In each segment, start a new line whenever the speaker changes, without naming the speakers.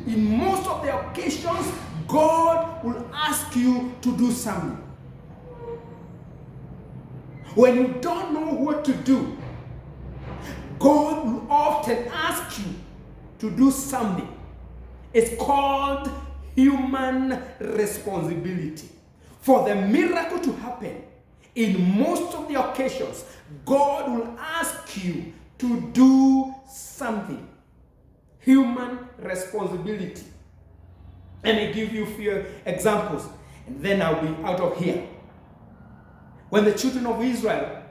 in most of the occasions, God will ask you to do something. When you don't know what to do, God will often ask you to do something. It's called human responsibility. For the miracle to happen, in most of the occasions, God will ask you to do something. Human responsibility. Let me give you a few examples, and then I'll be out of here. When the children of Israel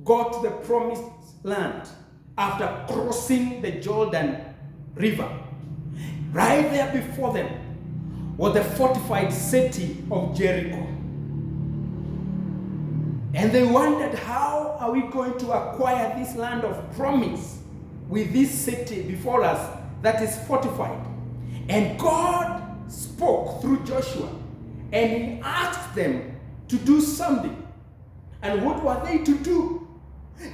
got to the promised land after crossing the Jordan River, right there before them was the fortified city of Jericho. And they wondered, how are we going to acquire this land of promise with this city before us that is fortified? And God spoke through Joshua, and he asked them to do something. And what were they to do?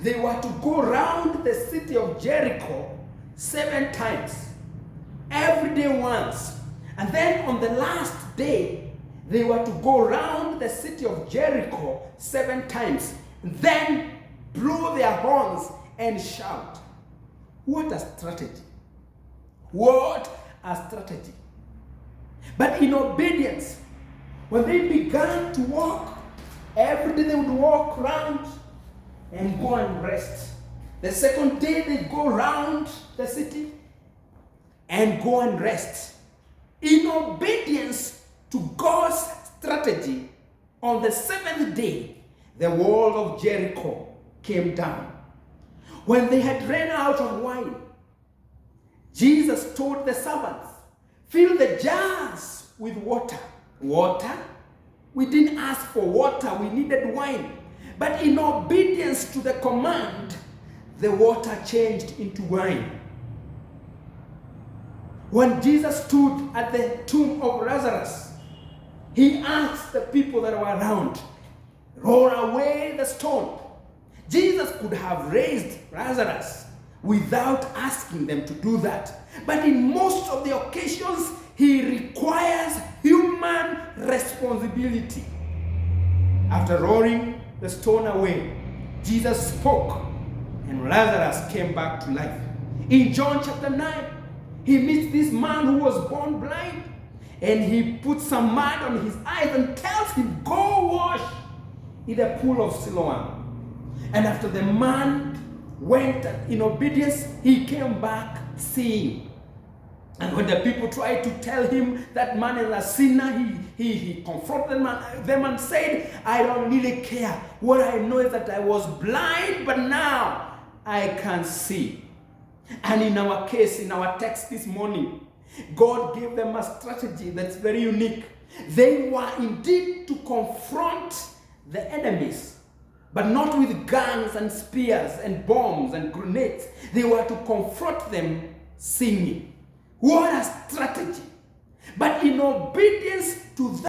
They were to go around the city of Jericho 7 times, every day once. And then on the last day, they were to go around the city of Jericho 7 times, then blow their horns and shout. What a strategy! What a strategy! But in obedience, when they began to walk, every day they would walk around and go and rest. The second day they go around the city and go and rest. In obedience to God's strategy, on the 7th day, the wall of Jericho came down. When they had ran out of wine, Jesus told the servants, fill the jars with water. Water? We didn't ask for water, we needed wine. But in obedience to the command, the water changed into wine. When Jesus stood at the tomb of Lazarus, he asked the people that were around, roll away the stone. Jesus could have raised Lazarus without asking them to do that. But in most of the occasions, he requires human responsibility. After rolling the stone away, Jesus spoke, and Lazarus came back to life. In John chapter 9, he meets this man who was born blind, and he puts some mud on his eyes and tells him, go wash in the pool of Siloam. And after the man went in obedience, he came back seeing. And when the people tried to tell him that man is a sinner, he confronted them and said, I don't really care. What I know is that I was blind, but now I can see. And in our case, in our text this morning, God gave them a strategy that's very unique. They were indeed to confront the enemies, but not with guns and spears and bombs and grenades. They were to confront them singing. What a strategy! But in obedience to that,